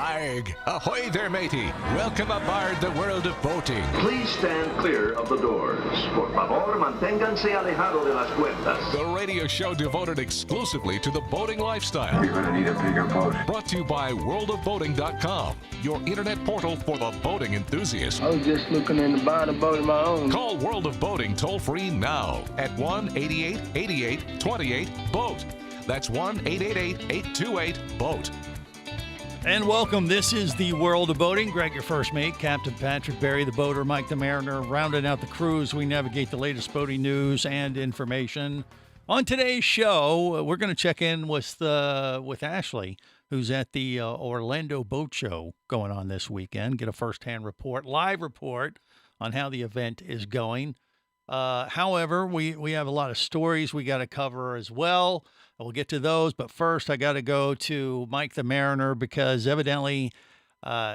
Arg! Ahoy there, matey! Welcome aboard the world of boating. Please stand clear of the doors. Por favor, manténganse alejado de las puertas. The radio show devoted exclusively to the boating lifestyle. You're gonna need a bigger boat. Brought to you by worldofboating.com, your internet portal for the boating enthusiast. I was just looking into buying a boat of my own. Call World of Boating toll-free now at 1-888-88-28-BOAT. That's 1-888-828-BOAT. And welcome. This is the World of Boating. Greg, your first mate, Captain Patrick, Barry the Boater, Mike the Mariner, rounding out the crews. We navigate the latest boating news and information. On today's show, we're going to check in with Ashley, who's at the Orlando Boat Show going on this weekend. Get a first-hand report, live report on how the event is going. However, we have a lot of stories we got to cover as well. We'll get to those, but first I got to go to Mike the Mariner because evidently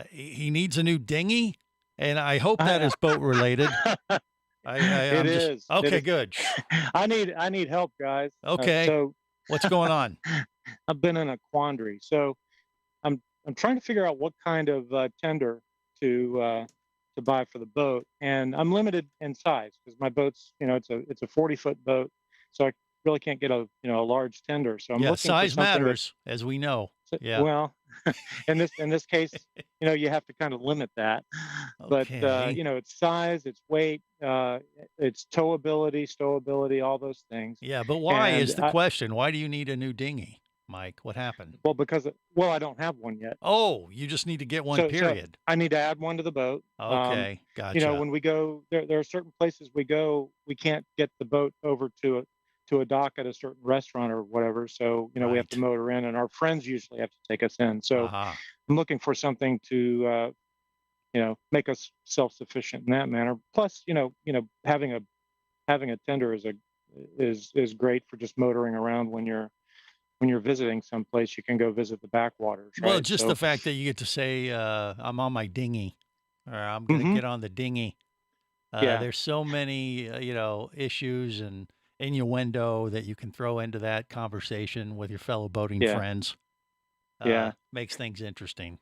he needs a new dinghy, and I hope that is boat related. It is. Okay, good. I need help, guys. Okay. So what's going on? I've been in a quandary. So I'm trying to figure out what kind of tender to buy for the boat, and I'm limited in size because my boat's it's a 40-foot boat, so I really can't get a large tender. So I'm looking size for something matters, as we know. Yeah. Well, in this case, you have to kind of limit that. Okay. But its size, its weight, its towability, stowability, all those things. Yeah, but why And is the question? Why do you need a new dinghy, Mike? What happened? Well, because I don't have one yet. Oh, you just need to get one, So period. I need to add one to the boat. Okay, gotcha. When we go, there are certain places we go, we can't get the boat over to a dock at a certain restaurant or whatever. So, we have to motor in, and our friends usually have to take us in. So I'm looking for something to, make us self-sufficient in that manner. Plus, having a tender is great for just motoring around when you're visiting someplace. You can go visit the backwaters. Right? Well, just the fact that you get to say, I'm on my dinghy, or I'm going to get on the dinghy. There's so many, issues and innuendo that you can throw into that conversation with your fellow boating friends. Makes things interesting.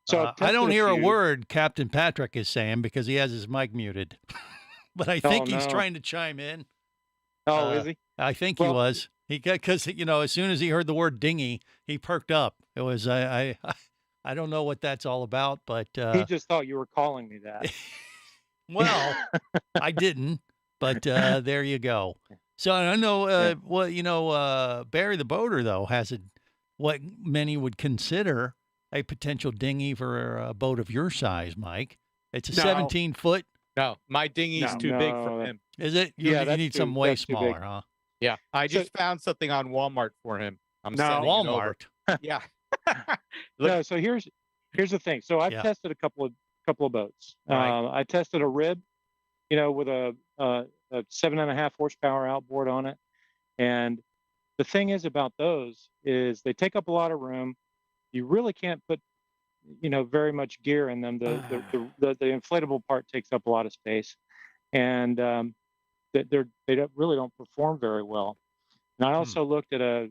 So I don't hear a word Captain Patrick is saying because he has his mic muted, but I think he's trying to chime in. Oh, is he? I think he was. Because as soon as he heard the word dinghy, he perked up. It was I don't know what that's all about, but he just thought you were calling me that. Well, I didn't. But there you go. So I know, Barry the Boater, though, has what many would consider a potential dinghy for a boat of your size, Mike. It's a 17-foot. No, my dinghy's too big for him. Is it? You need something way smaller, huh? Yeah, I just found something on Walmart for him. Walmart. Yeah. No, so here's the thing. So I've tested a couple of boats. Right. I tested a rib, with a 7.5 horsepower outboard on it. And the thing is about those is they take up a lot of room. You really can't put, very much gear in them. The inflatable part takes up a lot of space, and they really don't perform very well. And I also looked at a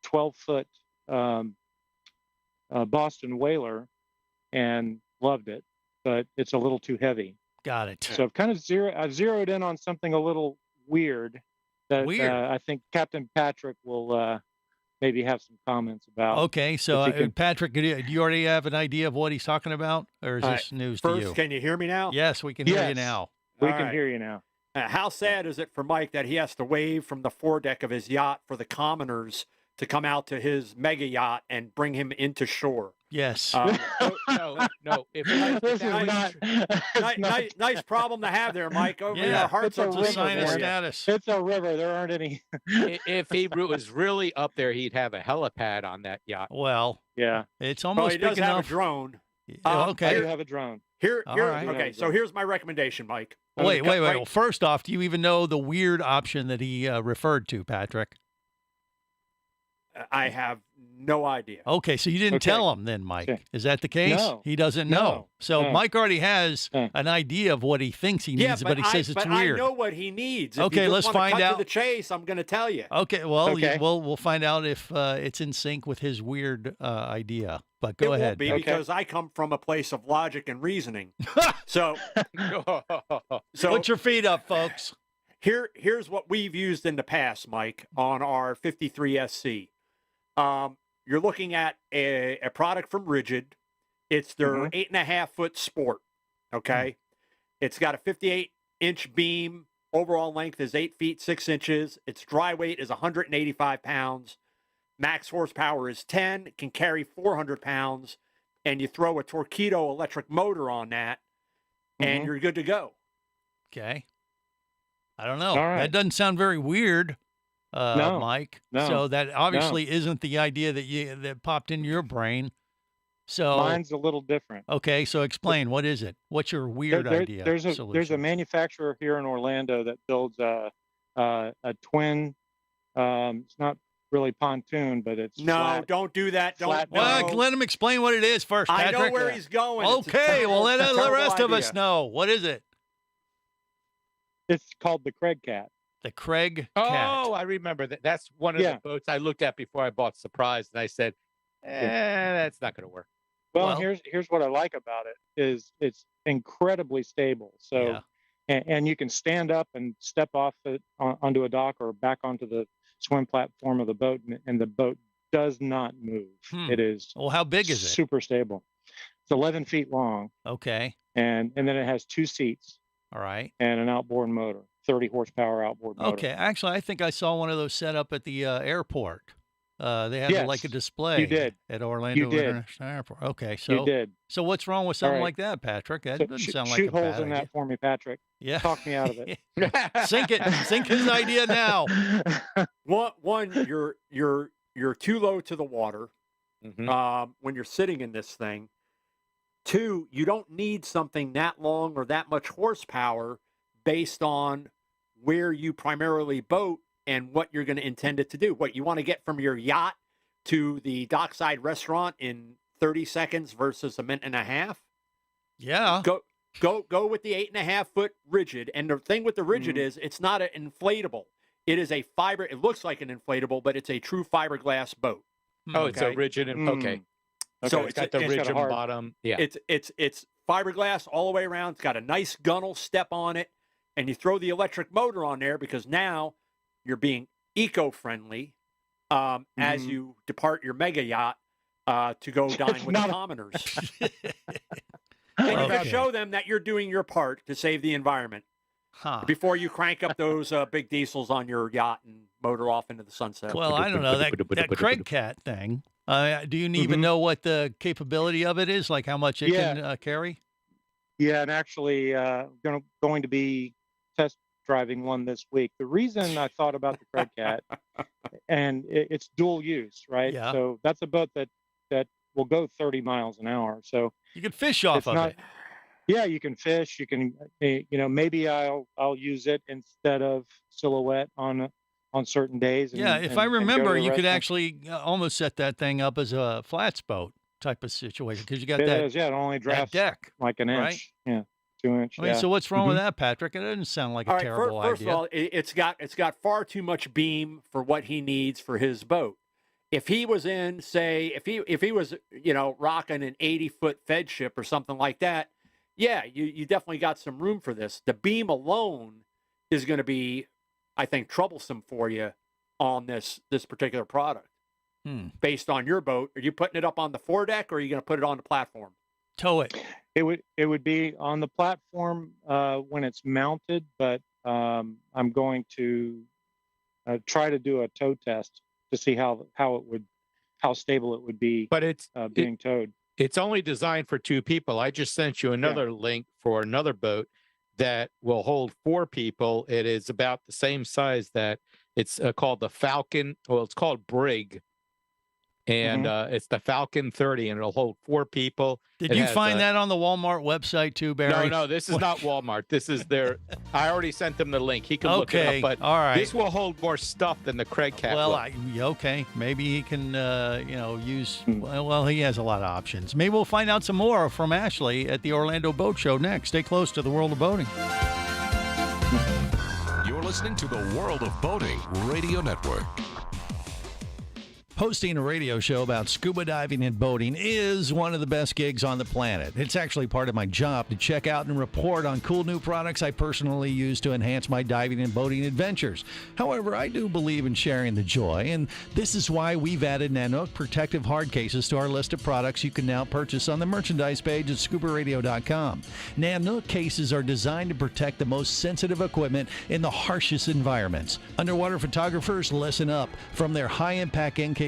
12-foot Boston Whaler and loved it, but it's a little too heavy. Got it. So I've zeroed in on something a little weird that I think Captain Patrick will maybe have some comments about. Okay, so Patrick, do you already have an idea of what he's talking about, or is this news to you? First, can you hear me now? Yes, we can hear you now. We can hear you now. How sad is it for Mike that he has to wave from the foredeck of his yacht for the commoners to come out to his mega yacht and bring him into shore? Yes. No. Nice problem to have there, Mike. Over our hearts are a sign of status. It's a river. There aren't any. If he was really up there, he'd have a helipad on that yacht. Well, yeah, it's almost he big does enough. have a drone. Okay. I do have a drone. Okay, so here's my recommendation, Mike. Wait. Well, first off, do you even know the weird option that he referred to, Patrick? I have no idea. Okay, so you didn't tell him then, Mike. Okay. Is that the case? No. He doesn't No. know. So No. Mike already has No. an idea of what he thinks he needs, but he says it's weird. I know what he needs. If Okay, you let's just wanna find cut out. to the chase, I'm going to tell you. Okay, well, Okay. we'll find out if it's in sync with his weird idea. But go it ahead. won't be Patrick. because I come from a place of logic and reasoning. so Put your feet up, folks. here's what we've used in the past, Mike, on our 53 SC. You're looking at a product from Rigid. It's their 8.5-foot Sport. Okay. It's got a 58-inch beam. Overall length is 8 feet 6 inches. Its dry weight is 185 pounds. Max horsepower is 10. It can carry 400 pounds. And you throw a Torpedo electric motor on that, and you're good to go. Okay. I don't know. All right. That doesn't sound very weird, No. Mike. No. So that obviously isn't the idea that popped into your brain. So Mine's a little different. okay, so explain, what is it? What's your weird idea? There's a solution? manufacturer here in Orlando that builds a twin. It's not really pontoon, but it's No, flat. don't do that. Don't. flat- Well, no. let him explain what it is first, I Patrick. know where he's going. It's a Okay, terrible- well, let the terrible rest of us idea. know. What is it? It's called the Craig Cat. The Craig Oh, Cat. I remember that. That's one of Yeah. the boats I looked at before I bought Surprise, and I said, that's not going to work. Well, Well- here's what I like about it is it's incredibly stable. So, Yeah. and you can stand up and step off it onto a dock or back onto the swim platform of the boat, and the boat does not move. It is Well, how big is it? super stable. It's 11 feet long, Okay. and then it has 2 seats All right. and an outboard motor, 30 horsepower outboard motor. Okay. Actually, I think I saw one of those set up at the airport. They had like a Yes, display did. at Orlando did. International Airport. Okay. You So did. so what's wrong with something right. like that, Patrick? That So doesn't shoot, sound like shoot a holes bad in idea. that for me, Patrick. Yeah. Talk me out of it. Sink it. Sink his idea now. One, you're too low to the water when you're sitting in this thing. 2, you don't need something that long or that much horsepower based on where you primarily boat and what you're going to intend it to do. What you want to get from your yacht to the dockside restaurant in 30 seconds versus a minute and a half. Yeah. Go with the 8.5-foot Rigid. And the thing with the Rigid is it's not an inflatable. It is a fiber. It looks like an inflatable, but it's a true fiberglass boat. Oh, it's a Okay. rigid. And, okay. So It's got the it's got a rigid hard- bottom. Yeah. It's fiberglass all the way around. It's got a nice gunnel step on it, and you throw the electric motor on there because now you're being eco-friendly as you depart your mega yacht to go dine with the commoners. And you Okay. can show them that you're doing your part to save the environment Huh. before you crank up those big diesels on your yacht and motor off into the sunset. Well, I don't know that Craig Cat thing. Do you even know what the capability of it is? Like how much it can carry? Yeah, and actually going to be test driving one this week. The reason I thought about the Craig Cat, and it's dual use, right? Yeah. So that's a boat that will go 30 miles an hour. So You can fish off it's of not. it. Yeah, you can fish. You can, maybe I'll use it instead of Silhouette on certain days. Yeah, if I and go to remember, a you could restaurant. actually almost set that thing up as a flats boat type of situation because you got It that, is, yeah, it only that drafts deck. like an right? inch. Yeah, 2 inch. I mean, yeah. so what's wrong with that, Patrick? It doesn't sound like a All right, terrible first idea. of all, it's got far too much beam for what he needs for his boat. If he was in, say, if he was, rocking an 80-foot Fed ship or something like that, yeah, you definitely got some room for this. The beam alone is going to be, I think, troublesome for you on this particular product. Based on your boat, are you putting it up on the foredeck or are you going to put it on the platform? Tow it. It would be on the platform when it's mounted, but I'm going to try to do a tow test to see how stable it would be. But it's being towed. It's only designed for 2 people. I just sent you another link for another boat that will hold 4 people. It is about the same size that it's called the Falcon. Well, it's called Brig. And it's the Falcon 30, and it'll hold 4 people. Did you find that on the Walmart website too, Barry? No, this is not Walmart. This is their. I already sent them the link. He can look it up. But all right. This will hold more stuff than the Craig Cat. Well, okay. Maybe he can, use. Well, he has a lot of options. Maybe we'll find out some more from Ashley at the Orlando Boat Show next. Stay close to the World of Boating. You're listening to the World of Boating Radio Network. Hosting a radio show about scuba diving and boating is one of the best gigs on the planet. It's actually part of my job to check out and report on cool new products I personally use to enhance my diving and boating adventures. However, I do believe in sharing the joy, and this is why we've added Nanook protective hard cases to our list of products you can now purchase on the merchandise page at scubaradio.com. Nanook cases are designed to protect the most sensitive equipment in the harshest environments. Underwater photographers, listen up. From their high-impact NK7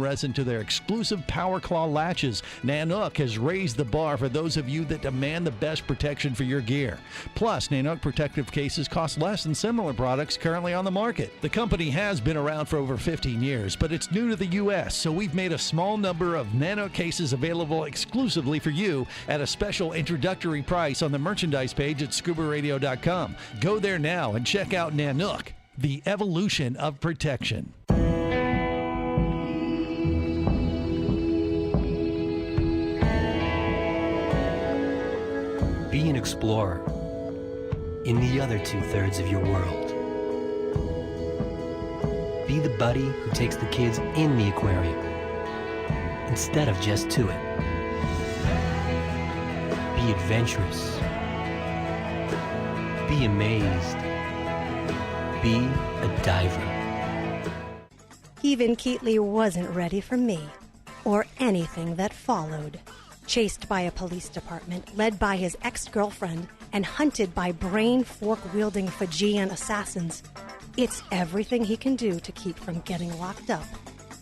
resin to their exclusive Power Claw latches, Nanook has raised the bar for those of you that demand the best protection for your gear. Plus, Nanook protective cases cost less than similar products currently on the market. The company has been around for over 15 years, but it's new to the U.S., so we've made a small number of Nanook cases available exclusively for you at a special introductory price on the merchandise page at scubaradio.com. Go there now and check out Nanook, the evolution of protection. Be an explorer in the other 2/3 of your world. Be the buddy who takes the kids in the aquarium instead of just to it. Be adventurous. Be amazed. Be a diver. Even Keatley wasn't ready for me, or anything that followed. Chased by a police department, led by his ex-girlfriend, and hunted by brain fork-wielding Fijian assassins, it's everything he can do to keep from getting locked up,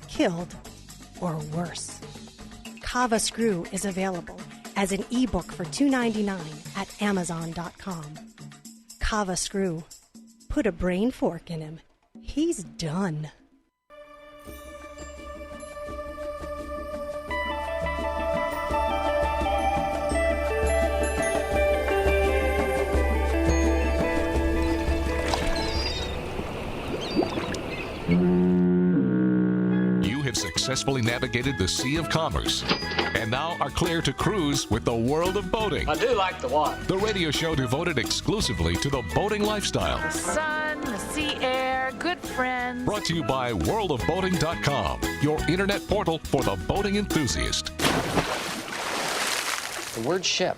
killed, or worse. Kava Screw is available as an ebook for $2.99 at Amazon.com. Kava Screw. Put a brain fork in him. He's done. You have successfully navigated the Sea of Commerce and now are clear to cruise with the World of Boating. I do like the water. The radio show devoted exclusively to the boating lifestyle. The sun, the sea air, good friends. Brought to you by worldofboating.com, your internet portal for the boating enthusiast. The word ship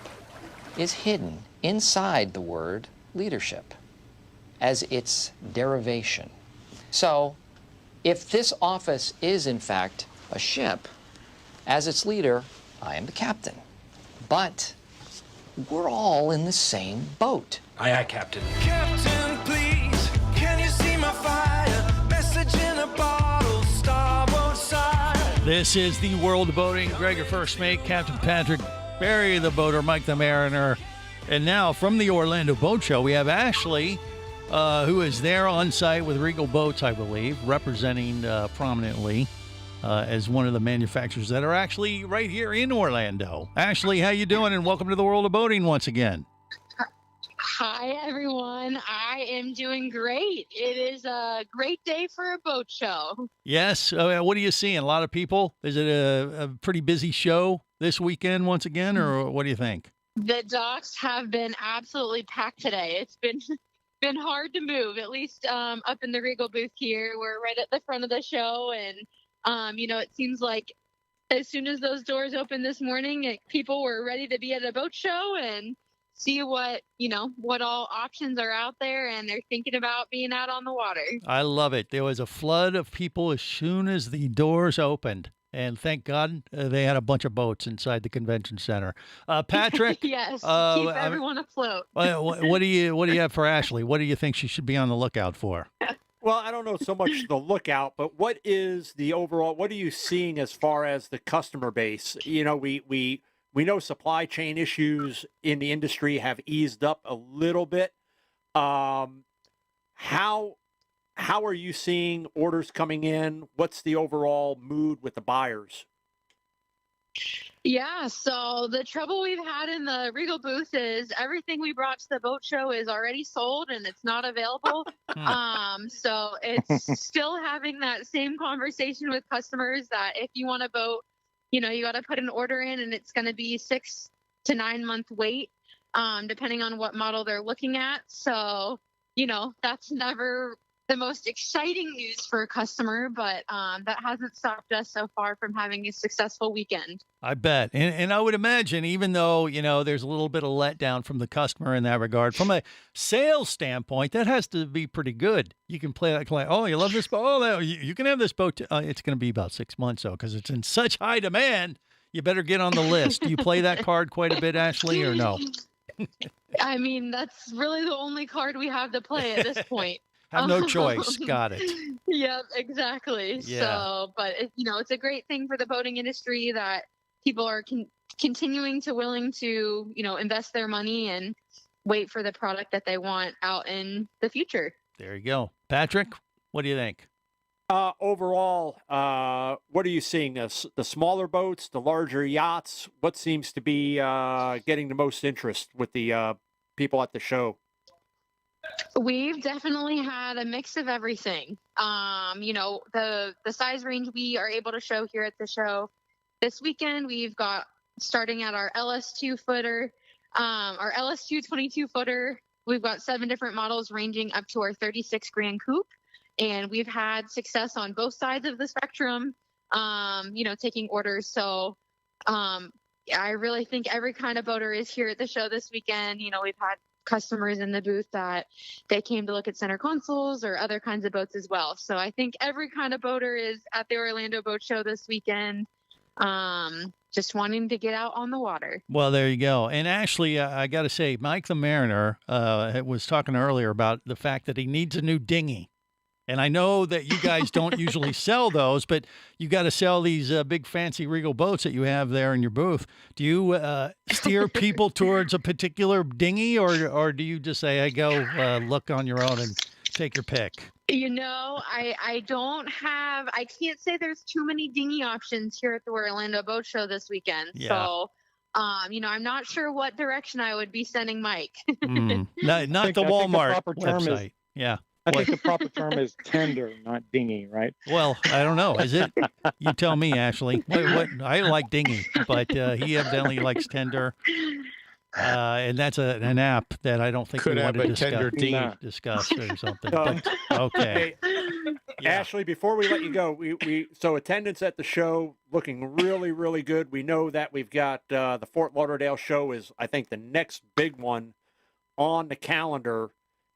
is hidden inside the word leadership as its derivation. So, if this office is in fact a ship, as its leader, I am the captain. But we're all in the same boat. Aye, aye, Captain. Captain, please, can you see my fire? Message in a bottle, starboard side. This is the World of Boating. Greg, your first mate, Captain Patrick, Barry the boater, Mike the mariner. And now from the Orlando Boat Show, we have Ashley, who is there on site with Regal Boats, I believe, representing prominently as one of the manufacturers that are actually right here in Orlando. Ashley, how you doing? And welcome to the World of Boating once again. Hi, everyone. I am doing great. It is a great day for a boat show. Yes. What are you seeing? A lot of people? Is it a pretty busy show this weekend once again, or what do you think? The docks have been absolutely packed today. It's been hard to move, at least up in the Regal booth here. We're right at the front of the show, and it seems like as soon as those doors opened this morning, people were ready to be at a boat show and see what all options are out there, and they're thinking about being out on the water. I love it. There was a flood of people as soon as the doors opened. And thank God they had a bunch of boats inside the convention center. Patrick, yes, keep everyone afloat. What do you have for Ashley? What do you think she should be on the lookout for? Well, I don't know so much the lookout, but what is the overall? What are you seeing as far as the customer base? We know supply chain issues in the industry have eased up a little bit. How how are you seeing orders coming in? What's the overall mood with the buyers? Yeah, so the trouble we've had in the Regal booth is everything we brought to the boat show is already sold and it's not available. So it's still having that same conversation with customers that if you want a boat, you got to put an order in and it's going to be 6 to 9 month wait, depending on what model they're looking at. So, that's never the most exciting news for a customer, but that hasn't stopped us so far from having a successful weekend. I bet. And I would imagine, even though, there's a little bit of letdown from the customer in that regard, from a sales standpoint, that has to be pretty good. You can play that like, oh, you love this boat? Oh, you can have this boat. It's going to be about 6 months, though, because it's in such high demand. You better get on the list. Do you play that card quite a bit, Ashley, or no? I mean, that's really the only card we have to play at this point. Have no choice. Got it. Yep, exactly. Yeah. So, but it's a great thing for the boating industry that people are continuing to willing to, invest their money and wait for the product that they want out in the future. There you go. Patrick, what do you think? Overall, what are you seeing? The smaller boats, the larger yachts? What seems to be getting the most interest with the people at the show? We've definitely had a mix of everything. The size range we are able to show here at the show this weekend, we've got starting at our LS2 footer, our LS2 22 footer. We've got 7 different models ranging up to our 36 Grand Coupe. And we've had success on both sides of the spectrum, taking orders. So I really think every kind of boater is here at the show this weekend. We've had customers in the booth that they came to look at center consoles or other kinds of boats as well. So I think every kind of boater is at the Orlando Boat Show this weekend, just wanting to get out on the water. Well, there you go. And Ashley, I got to say, Mike the Mariner was talking earlier about the fact that he needs a new dinghy. And I know that you guys don't usually sell those, but you got to sell these big fancy Regal boats that you have there in your booth. Do you steer people towards a particular dinghy, or do you just say, "Hey, go look on your own and take your pick"? I can't say there's too many dinghy options here at the Orlando Boat Show this weekend. Yeah. So, I'm not sure what direction I would be sending Mike. Not the Walmart website. Yeah. I think the proper term is tender, not dinghy, right? Well, I don't know. Is it? You tell me, Ashley. What? I like dinghy, but he evidently likes tender. And that's an app that I don't think Could we have want to discuss or something. But, okay. Yeah. Ashley, before we let you go, so attendance at the show looking really, really good. We know that we've got the Fort Lauderdale show is, I think, the next big one on the calendar.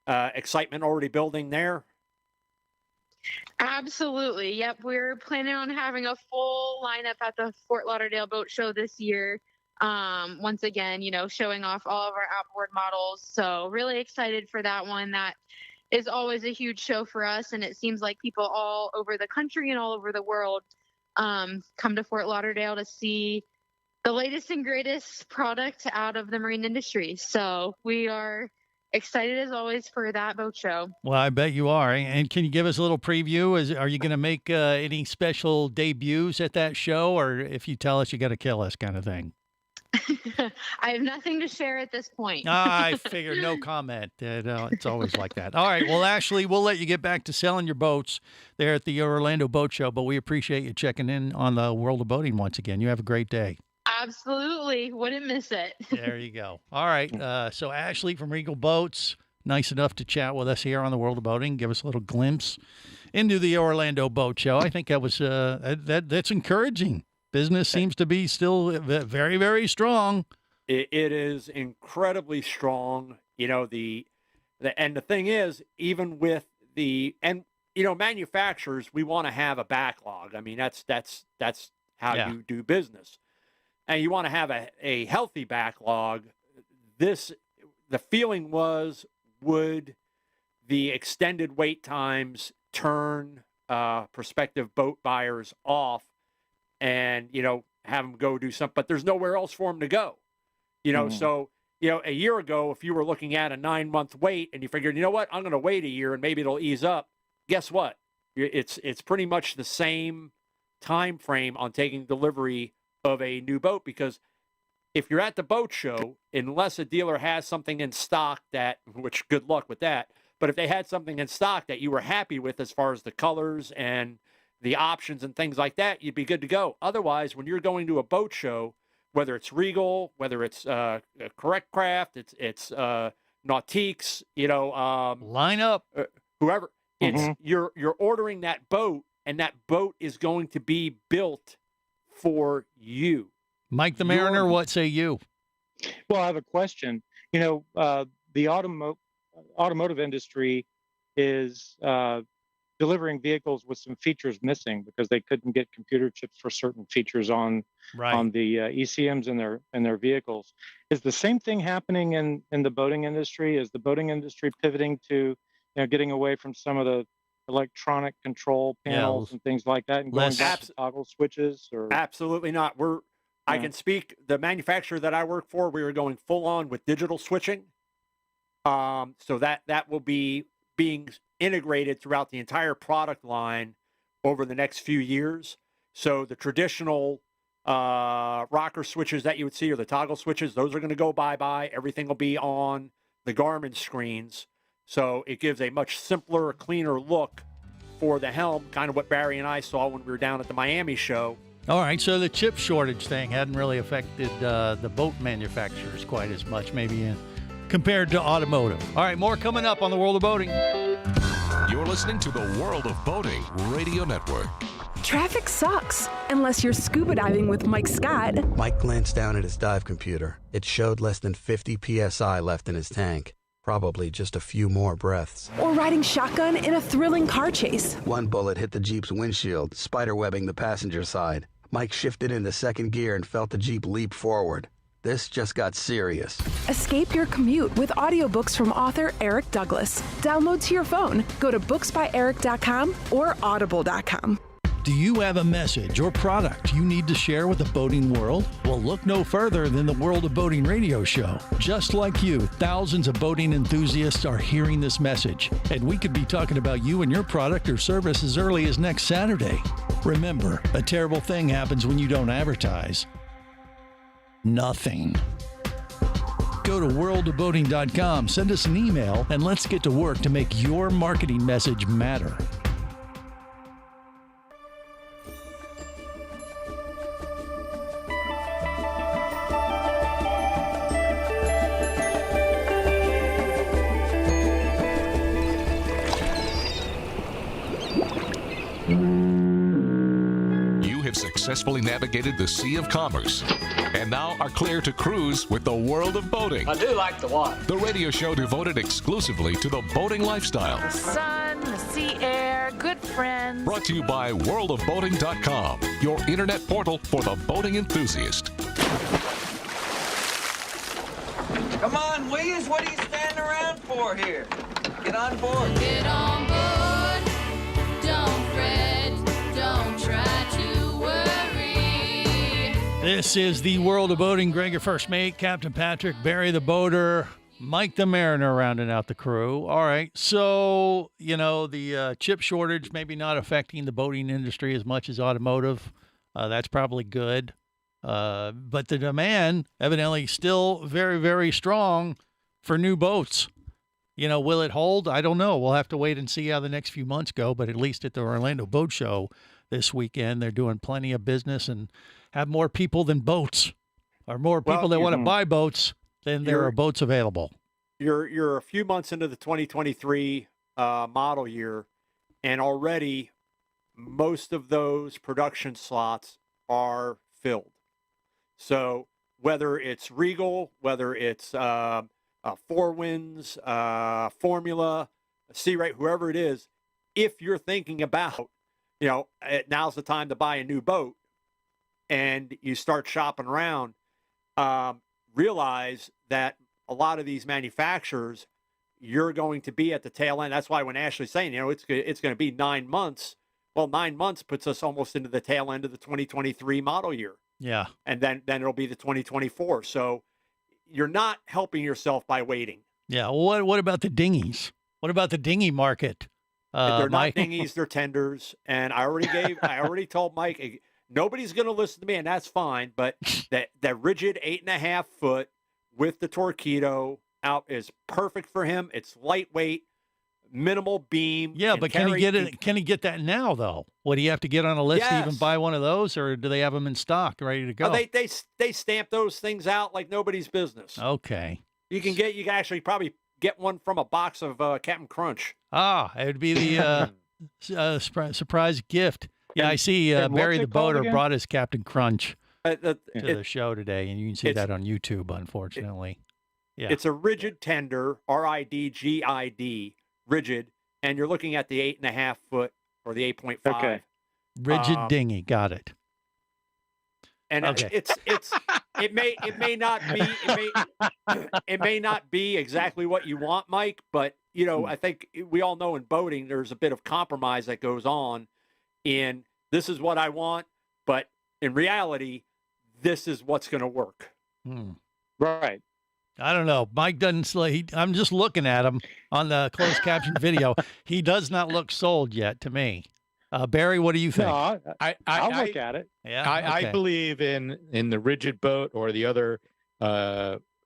Excitement already building there? Absolutely. Yep. We're planning on having a full lineup at the Fort Lauderdale Boat Show this year. Once again, showing off all of our outboard models. So really excited for that one. That is always a huge show for us. And it seems like people all over the country and all over the world come to Fort Lauderdale to see the latest and greatest product out of the marine industry. So we are excited as always for that boat show. Well, I bet you are. And can you give us a little preview? Are you going to make any special debuts at that show, or if you tell us, you got to kill us kind of thing? I have nothing to share at this point. I figured no comment. It's always like that. All right. Well, Ashley, we'll let you get back to selling your boats there at the Orlando Boat Show, but we appreciate you checking in on the World of Boating once again. You have a great day. Absolutely. Wouldn't miss it. There you go. All right. So Ashley from Regal Boats, nice enough to chat with us here on the World of Boating, give us a little glimpse into the Orlando Boat Show. I think that was that's encouraging. Business seems to be still very, very strong. It is incredibly strong. And the thing is, even with manufacturers, we want to have a backlog. I mean, that's how you do business. And you want to have a healthy backlog. The feeling was, would the extended wait times turn prospective boat buyers off and, have them go do something, but there's nowhere else for them to go, So, a year ago, if you were looking at a 9-month wait and you figured, you know what, I'm going to wait a year and maybe it'll ease up. guess what? It's pretty much the same time frame on taking delivery of a new boat, because if you're at the boat show, unless a dealer has something in stock which good luck with that, but if they had something in stock that you were happy with as far as the colors and the options and things like that, you'd be good to go. Otherwise, when you're going to a boat show, whether it's Regal, whether it's Correct Craft, it's Nautiques, line up, whoever, it's you're ordering that boat, and that boat is going to be built for you. Mike the Mariner, what say you? Well, I have a question. The automotive industry is delivering vehicles with some features missing because they couldn't get computer chips for certain features on the ECMs in their vehicles. Is the same thing happening in the boating industry? Is the boating industry pivoting to getting away from some of the electronic control panels and things like that, and going back to toggle switches? Or absolutely not. I can speak. The manufacturer that I work for, we are going full on with digital switching. So that will be being integrated throughout the entire product line over the next few years. So the traditional rocker switches that you would see, or the toggle switches, those are going to go bye-bye. Everything will be on the Garmin screens. So it gives a much simpler, cleaner look for the helm, kind of what Barry and I saw when we were down at the Miami show. All right, so the chip shortage thing hadn't really affected the boat manufacturers quite as much, maybe compared to automotive. All right, more coming up on the World of Boating. You're listening to the World of Boating Radio Network. Traffic sucks, unless you're scuba diving with Mike Scott. Mike glanced down at his dive computer. It showed less than 50 PSI left in his tank. Probably just a few more breaths. Or riding shotgun in a thrilling car chase. One bullet hit the Jeep's windshield, spiderwebbing the passenger side. Mike shifted into second gear and felt the Jeep leap forward. This just got serious. Escape your commute with audiobooks from author Eric Douglas. Download to your phone. Go to booksbyeric.com or audible.com. Do you have a message or product you need to share with the boating world? Well, look no further than the World of Boating radio show. Just like you, thousands of boating enthusiasts are hearing this message, and we could be talking about you and your product or service as early as next Saturday. Remember, a terrible thing happens when you don't advertise. Nothing. Go to worldofboating.com, send us an email, and let's get to work to make your marketing message matter. Successfully navigated the Sea of Commerce and now are clear to cruise with the World of Boating. I do like the water. The radio show devoted exclusively to the boating lifestyle. The sun, the sea air, good friends. Brought to you by worldofboating.com, your internet portal for the boating enthusiast. Come on, Williams, what are you standing around for here? Get on board. Get on board. Don't fret. Don't try to worry. This is the World of Boating. Greg, your first mate, Captain Patrick, Barry the boater, Mike the Mariner rounding out the crew. All right, so, the chip shortage maybe not affecting the boating industry as much as automotive. That's probably good. But the demand evidently still very, very strong for new boats. Will it hold? I don't know. We'll have to wait and see how the next few months go. But at least at the Orlando Boat Show this weekend, they're doing plenty of business and have more people than boats, or more people that want to buy boats than there are boats available. You're a few months into the 2023 model year, and already most of those production slots are filled. So whether it's Regal, whether it's Four Winds, Formula, Sea Ray, whoever it is, if you're thinking about, now's the time to buy a new boat, and you start shopping around, realize that a lot of these manufacturers, you're going to be at the tail end. That's why when Ashley's saying, it's going to be 9 months. Well, 9 months puts us almost into the tail end of the 2023 model year. Yeah. And then it'll be the 2024. So you're not helping yourself by waiting. Yeah. What about the dinghies? What about the dinghy market? They're not Mike? dinghies, they're tenders. And I already told Mike, nobody's going to listen to me, and that's fine. But that rigid 8.5 foot with the torpedo out is perfect for him. It's lightweight, minimal beam. Yeah, but can he get it? Can he get that now though? Would he have to get on a list to even buy one of those, or do they have them in stock, ready to go? They stamp those things out like nobody's business. Okay. You can actually probably get one from a box of Captain Crunch. Ah, it would be the surprise gift. Yeah, I see Barry the Boater brought his Captain Crunch to the show today, and you can see that on YouTube, unfortunately. Yeah. It's a rigid tender, RIDGID, rigid, and you're looking at the 8.5 foot or the 8.5. Okay. Rigid dinghy, got it. And it may not be exactly what you want, Mike, but I think we all know in boating there's a bit of compromise that goes on in this is what I want, but in reality, this is what's going to work. Right. I don't know. Mike doesn't. I'm just looking at him on the closed caption video. He does not look sold yet to me. Barry, what do you think? No, I'll look at it. Yeah, I believe in the rigid boat or the other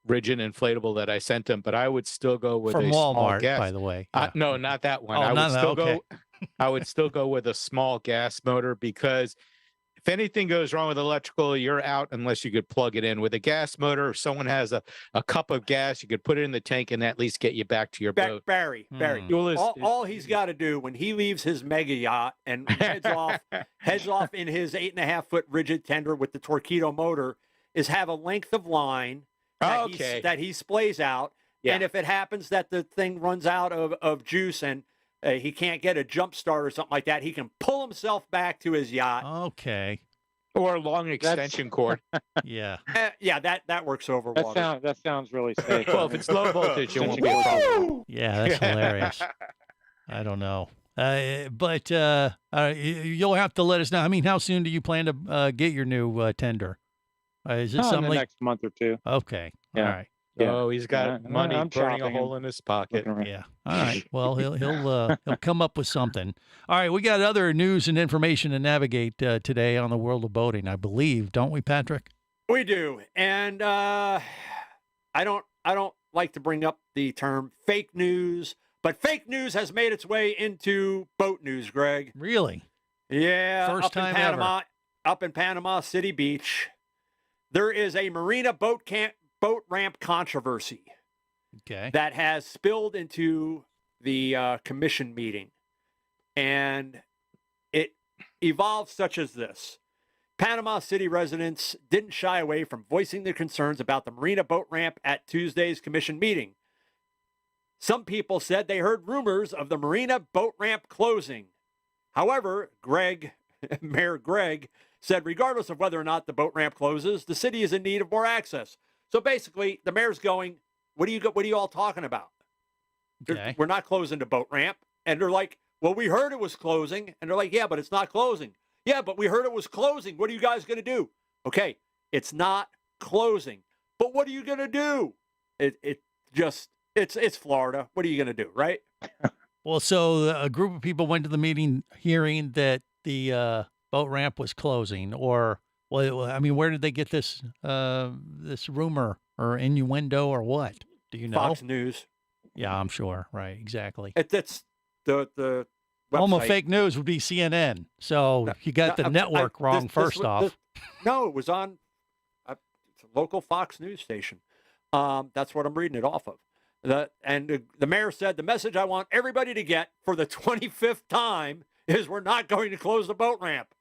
rigid inflatable that I sent him, but I would still go with from a Walmart, small gas. by the way. No, not that one. Oh, I would still okay. I would still go with a small gas motor because if anything goes wrong with electrical, you're out unless you could plug it in. With a gas motor, if someone has a cup of gas, you could put it in the tank and at least get you back to your boat. Barry, all he's got to do when he leaves his mega yacht and heads off in his 8.5 foot rigid tender with the torpedo motor is have a length of line that he splays out. Yeah. And if it happens that the thing runs out of juice and he can't get a jump start or something like that, he can pull himself back to his yacht. Okay. Or a long extension cord. Yeah. That works over water. That sounds really safe. Well, if it's low voltage, it won't be a problem. Yeah, that's hilarious. I don't know. But you'll have to let us know. I mean, how soon do you plan to get your new tender? Is it something in the next month or two? Okay. Yeah. All right. Yeah. Oh, he's got money I'm burning a shopping hole in his pocket. Yeah. All right. Well, he'll come up with something. All right. We got other news and information to navigate today on the world of boating, I believe, don't we, Patrick? We do, and I don't like to bring up the term fake news, but fake news has made its way into boat news, Greg. Really? Yeah. First time ever. Up in Panama City Beach, there is a marina boat ramp controversy that has spilled into the commission meeting. And it evolved such as this. Panama City residents didn't shy away from voicing their concerns about the marina boat ramp at Tuesday's commission meeting. Some people said they heard rumors of the marina boat ramp closing. However, Mayor Greg said regardless of whether or not the boat ramp closes, the city is in need of more access. So basically, the mayor's going, what are you all talking about? Okay. We're not closing the boat ramp. And they're like, well, we heard it was closing. And they're like, yeah, but it's not closing. Yeah, but we heard it was closing. What are you guys going to do? Okay, it's not closing. But what are you going to do? It's Florida. What are you going to do, right? Well, so a group of people went to the meeting hearing that the boat ramp was closing, or... Well, I mean, where did they get this this rumor or innuendo or what? Do you know? Fox News. Yeah, I'm sure. Right, exactly. That's the website. Home of fake news would be CNN. So you got the network wrong first off. No, it was on a local Fox News station. That's what I'm reading it off of. The mayor said, the message I want everybody to get for the 25th time is we're not going to close the boat ramp.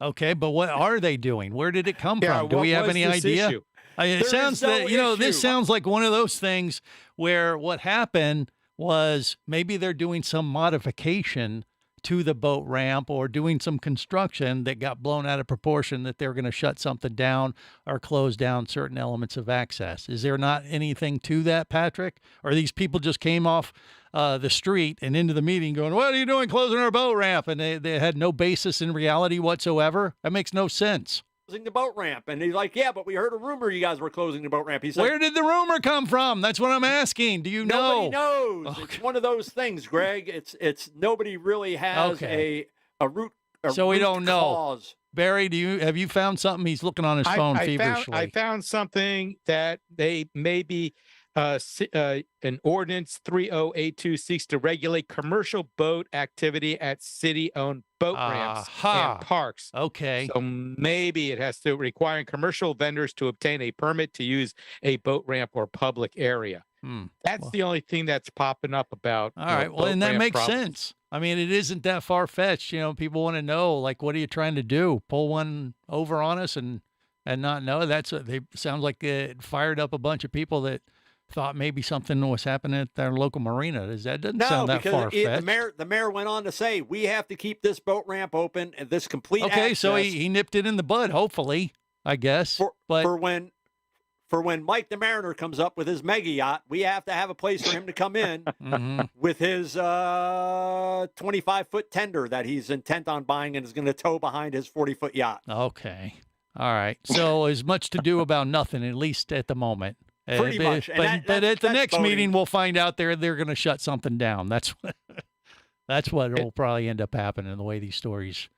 Okay, but what are they doing? Where did it come from? Do we have any idea? It sounds that this sounds like one of those things where what happened was maybe they're doing some modification to the boat ramp or doing some construction that got blown out of proportion, that they're going to shut something down or close down certain elements of access. Is there not anything to that, Patrick? Or these people just came off the street and into the meeting going, what are you doing closing our boat ramp? And they had no basis in reality whatsoever. That makes no sense. closing the boat ramp. And he's like, yeah, but we heard a rumor you guys were closing the boat ramp. He's Where like, did the rumor come from? That's what I'm asking. Do you know? nobody knows. Okay. It's one of those things, Greg. It's nobody really has a root. So we don't know. Cause. Barry, have you found something? He's looking on his phone feverishly. I found something that they maybe an ordinance 3082 seeks to regulate commercial boat activity at city-owned boat ramps and parks. Okay. So maybe it has to require commercial vendors to obtain a permit to use a boat ramp or public area. That's the only thing that's popping up about. All right. Well, and that makes sense. I mean, it isn't that far-fetched. You know, people want to know, like, what are you trying to do? Pull one over on us and not know? They sounds like it fired up a bunch of people that thought maybe something was happening at their local marina. That doesn't sound that far-fetched. The mayor went on to say, we have to keep this boat ramp open and this complete Okay, access. so he nipped it in the bud, hopefully, I guess. For when Mike the Mariner comes up with his mega yacht, we have to have a place for him to come in with his 25-foot tender that he's intent on buying and is going to tow behind his 40-foot yacht. Okay. All right. So as much to do about nothing, at least at the moment. Pretty much. But at the next meeting, we'll find out they're going to shut something down. That's what will probably end up happening, the way these stories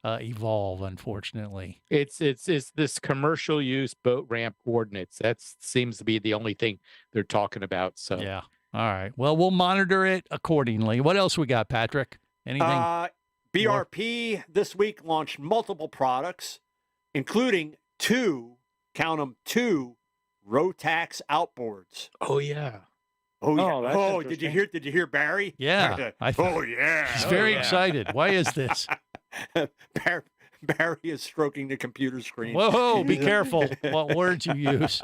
evolve, unfortunately. It's this commercial use boat ramp ordinance. That seems to be the only thing they're talking about. So yeah. All right. Well, we'll monitor it accordingly. What else we got, Patrick? Anything? BRP this week launched multiple products, including two Rotax outboards. Oh yeah. Oh, yeah. Oh, did you hear Barry? Yeah. Yeah. He's very excited. Why is this? Barry is stroking the computer screen. Whoa, be careful what words you use.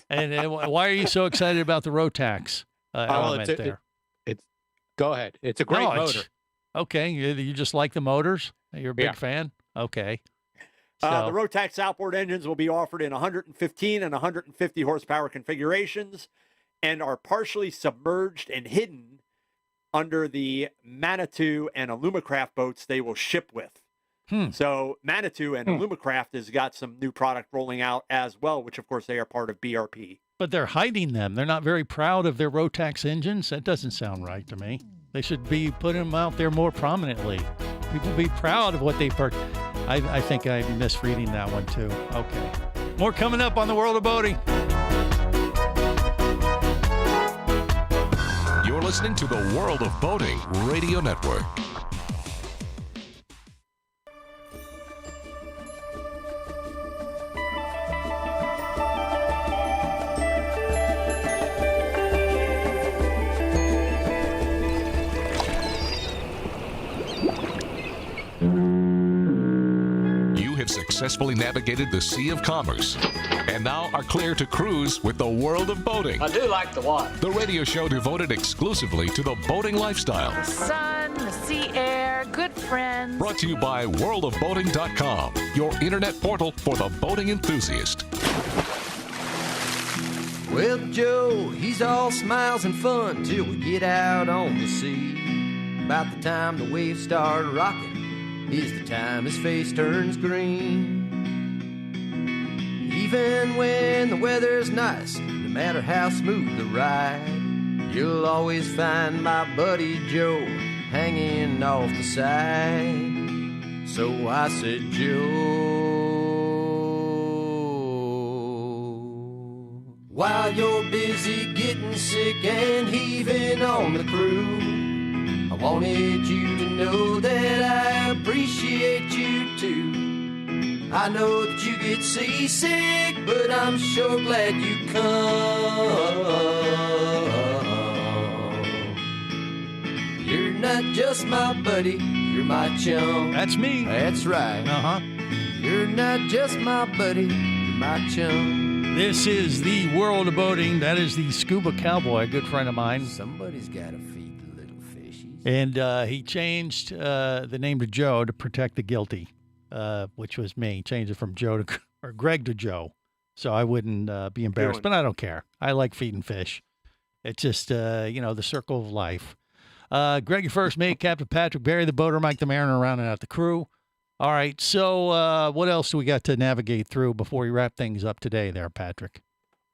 And why are you so excited about the Rotax element there? Go ahead. It's a great motor. Okay. You just like the motors? You're a big fan? Okay. The Rotax outboard engines will be offered in 115 and 150 horsepower configurations and are partially submerged and hidden under the Manitou and Alumacraft boats they will ship with. So Manitou and Alumacraft has got some new product rolling out as well, which of course they are part of BRP. But they're hiding them. They're not very proud of their Rotax engines. That doesn't sound right to me. They should be putting them out there more prominently. People be proud of what they purchased. I think I'm misreading that one too. Okay. More coming up on the World of Boating. You're listening to the World of Boating Radio Network. Successfully navigated the Sea of Commerce and now are clear to cruise with the World of Boating. I do like the water. The radio show devoted exclusively to the boating lifestyle. The sun, the sea air, good friends. Brought to you by worldofboating.com, your internet portal for the boating enthusiast. Well, Joe, he's all smiles and fun till we get out on the sea. About the time the waves start rocking is the time his face turns green. Even when the weather's nice, no matter how smooth the ride, you'll always find my buddy Joe hanging off the side. So I said, Joe, while you're busy getting sick and heaving on the crew, I wanted you to know that I appreciate you too. I know that you get seasick, but I'm sure glad you come. You're not just my buddy, you're my chum. That's me. That's right. You're not just my buddy, you're my chum. This is the World of Boating. That is the Scuba Cowboy, a good friend of mine. Somebody's got to feed. And he changed the name to Joe to protect the guilty, which was me. Changed it from Joe to or Greg to Joe, so I wouldn't be embarrassed. But I don't care. I like feeding fish. It's just the circle of life. Greg, your first mate, Captain Patrick Barry, the boater, Mike the Mariner, rounding out the crew. All right. So what else do we got to navigate through before we wrap things up today there, Patrick?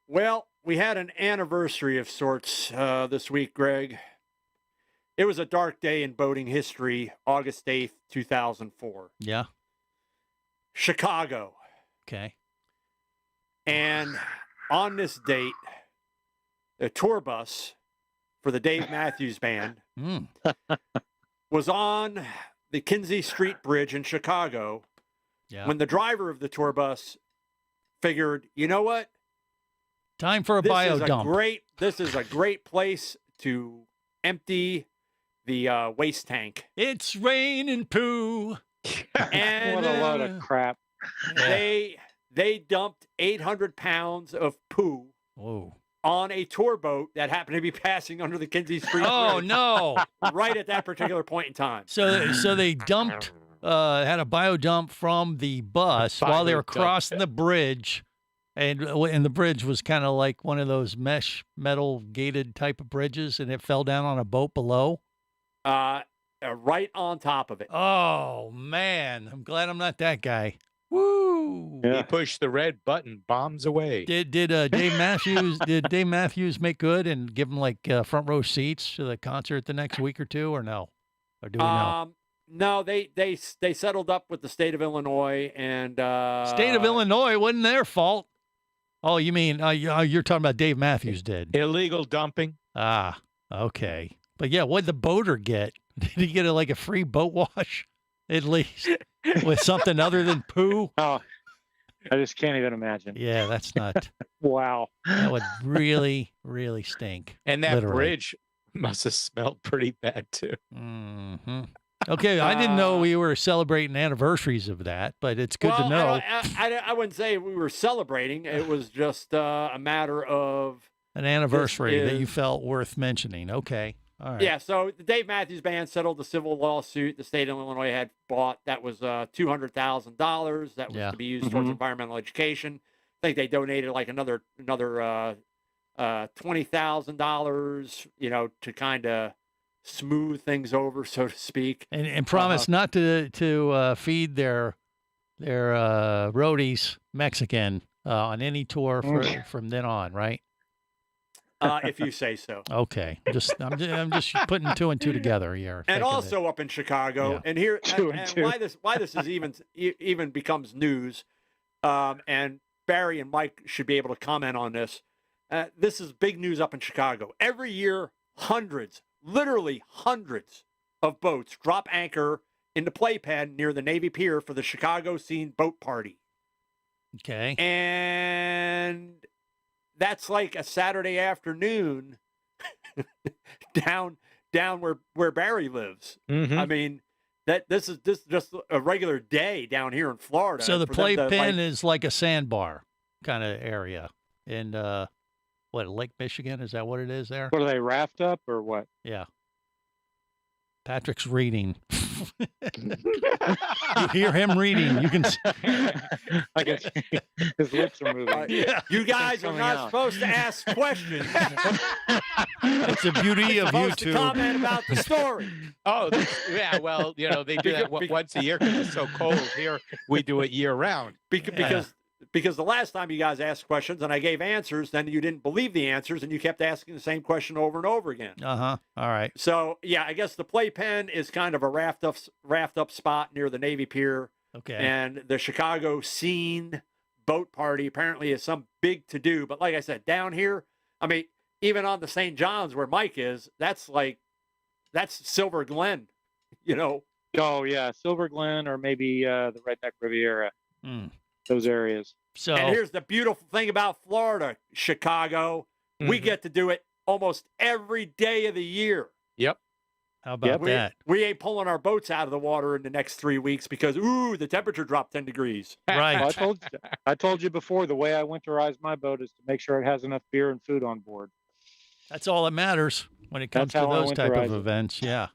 Well, we had an anniversary of sorts this week, Greg. It was a dark day in boating history, August 8th, 2004. Yeah. Chicago. Okay. And on this date, a tour bus for the Dave Matthews Band was on the Kinzie Street Bridge in Chicago when the driver of the tour bus figured, you know what? Time for a bio dump. This is a great place to empty the waste tank. It's raining poo. And what a load of crap. They dumped 800 pounds of poo on a tour boat that happened to be passing under the Kinzie Street Oh, Bridge no. right at that particular point in time. So they dumped, had a bio dump from the bus while they were crossing the bridge. And the bridge was kind of like one of those mesh metal gated type of bridges, and it fell down on a boat below. Right on top of it. Oh, man. I'm glad I'm not that guy. Woo! He pushed the red button, bombs away. Did Dave Matthews make good and give him like front row seats to the concert the next week or two, or no? Or do we know? No, they settled up with the state of Illinois, and State of Illinois wasn't their fault. Oh, you mean you're talking about Dave Matthews did illegal dumping? Ah, okay. But yeah, what'd the boater get? Did he get like a free boat wash at least with something other than poo? Oh, I just can't even imagine. Yeah, that's not. Wow. That would really, really stink. And that literally. bridge must have smelled pretty bad too. Mm-hmm. Okay, I didn't know we were celebrating anniversaries of that, but it's good to know. I wouldn't say we were celebrating. It was just a matter of an anniversary that you felt worth mentioning. Okay. All right. Yeah, so the Dave Matthews Band settled the civil lawsuit the state of Illinois had bought. That was $200,000. That was to be used towards environmental education. I think they donated like another $20,000, to kind of smooth things over, so to speak. And promise not to feed their roadies Mexican on any tour from then on, right? If you say so. Okay, I'm just putting two and two together here. And also up in Chicago, and here, and why this is even becomes news, and Barry and Mike should be able to comment on this. This is big news up in Chicago. Every year, literally hundreds of boats drop anchor in the playpen near the Navy Pier for the Chicago Scene Boat Party. Okay. And that's like a Saturday afternoon down where Barry lives. I mean, this is just a regular day down here in Florida. So the playpen is like a sandbar kind of area in Lake Michigan? Is that what it is there? What, are they raft up or what? Yeah. Patrick's reading. You hear him reading. You can see. I can see his lips are moving. You guys are not supposed to ask questions. It's the beauty of YouTube. To comment about the story. Oh, yeah. Well, they do that once a year because it's so cold here. We do it year round. Because the last time you guys asked questions and I gave answers, then you didn't believe the answers and you kept asking the same question over and over again. All right. So yeah, I guess the playpen is kind of a raft up spot near the Navy Pier. Okay. And the Chicago Scene Boat Party apparently is some big to do. But like I said, down here, I mean, even on the St. John's where Mike is, that's Silver Glen, Oh yeah, Silver Glen or maybe the Redneck Riviera. Those areas. So, and here's the beautiful thing about Florida, Chicago. We get to do it almost every day of the year. Yep. How about that? We ain't pulling our boats out of the water in the next 3 weeks because, the temperature dropped 10 degrees. Right. Well, I told you before, the way I winterize my boat is to make sure it has enough beer and food on board. That's all that matters when it comes to those type of events. Yeah.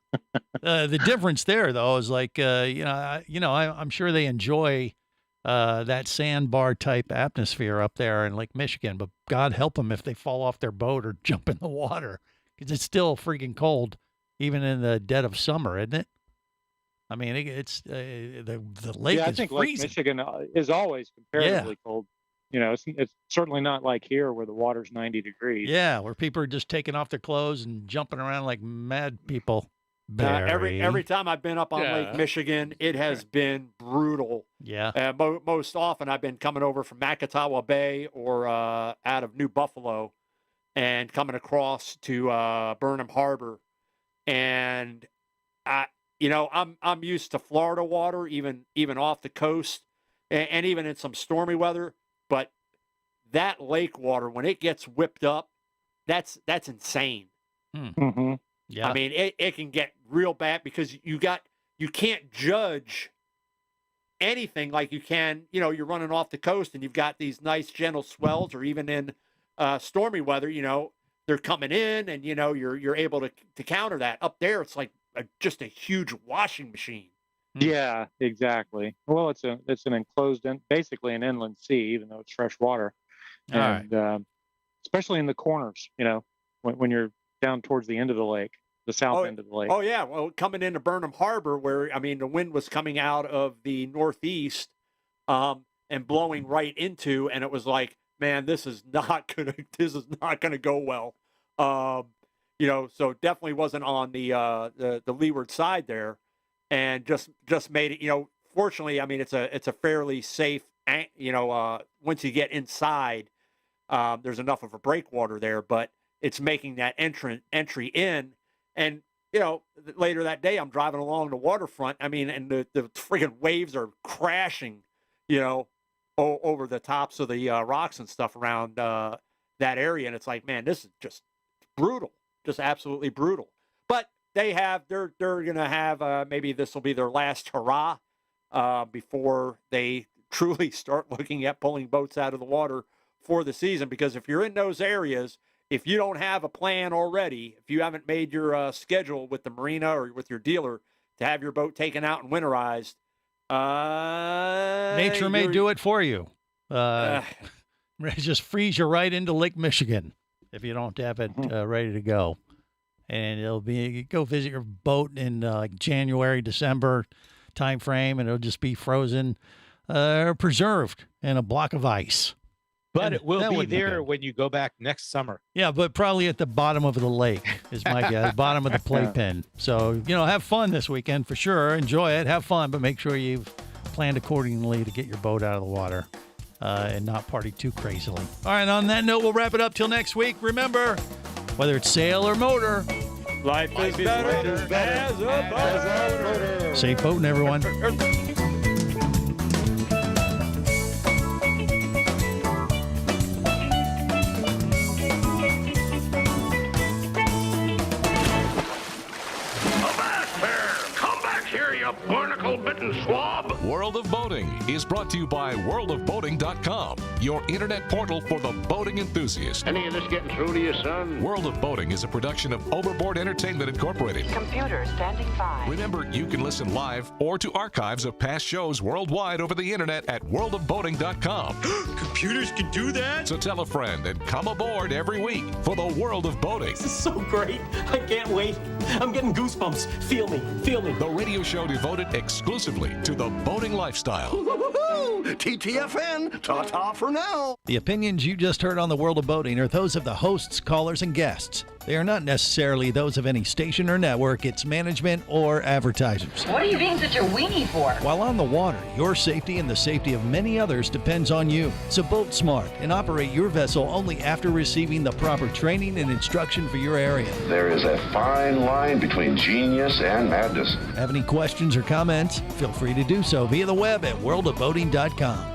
The difference there, though, is like, I'm sure they enjoy that sandbar type atmosphere up there in Lake Michigan, but God help them if they fall off their boat or jump in the water because it's still freaking cold, even in the dead of summer, isn't it? I mean, it's the lake I is think freezing. Lake Michigan is always comparatively cold. You know, it's certainly not like here where the water's 90 degrees. Yeah, where people are just taking off their clothes and jumping around like mad people. Every time I've been up on Lake Michigan, it has been brutal. Yeah. Most often I've been coming over from Macatawa Bay or out of New Buffalo and coming across to Burnham Harbor. And I'm used to Florida water, even off the coast and even in some stormy weather. But that lake water, when it gets whipped up, that's insane. Mm-hmm. Yeah. I mean, it can get real bad because you can't judge anything like you can, you're running off the coast and you've got these nice gentle swells, or even in stormy weather, they're coming in and, you're able to counter that. Up there, it's like just a huge washing machine. Yeah, exactly. Well, it's an enclosed, basically an inland sea, even though it's fresh water. And especially in the corners, when you're down towards the end of the lake, the south end of the lake. Oh, yeah. Well, coming into Burnham Harbor, where, the wind was coming out of the northeast and blowing right into, and it was like, man, this is not gonna go well. So definitely wasn't on the leeward side there, and just made it. Fortunately, it's a fairly safe. Once you get inside, there's enough of a breakwater there, but it's making that entry in. And, later that day, I'm driving along the waterfront. And the friggin' waves are crashing, over the tops of the rocks and stuff around that area. And it's like, man, this is just brutal, just absolutely brutal. But they're going to have, maybe this will be their last hurrah before they truly start looking at pulling boats out of the water for the season. Because if you're in those areas, if you don't have a plan already, if you haven't made your schedule with the marina or with your dealer to have your boat taken out and winterized, nature may do it for you. Just freeze you right into Lake Michigan if you don't have it ready to go. And go visit your boat in January, December time frame, and it'll just be frozen, preserved in a block of ice. But it will be there when you go back next summer. Yeah, but probably at the bottom of the lake is my guess, bottom of the playpen. So, have fun this weekend for sure. Enjoy it. Have fun, but make sure you've planned accordingly to get your boat out of the water and not party too crazily. All right, on that note, we'll wrap it up till next week. Remember, whether it's sail or motor, life is better as a boater. Safe boating, everyone. Barnacle-bitten swab. World of Boating is brought to you by worldofboating.com, your internet portal for the boating enthusiast. Any of this getting through to you, son? World of Boating is a production of Overboard Entertainment Incorporated. Computer standing by. Remember, you can listen live or to archives of past shows worldwide over the internet at worldofboating.com. Computers can do that? So tell a friend and come aboard every week for the World of Boating. This is so great. I can't wait. I'm getting goosebumps. Feel me. Feel me. The radio show devoted exclusively to the boating lifestyle. TTFN, ta-ta for now. The opinions you just heard on the World of Boating are those of the hosts, callers, and guests. They are not necessarily those of any station or network, its management, or advertisers. What are you being such a weenie for? While on the water, your safety and the safety of many others depends on you. So boat smart and operate your vessel only after receiving the proper training and instruction for your area. There is a fine line between genius and madness. Have any questions or comments? Feel free to do so via the web at worldofboating.com.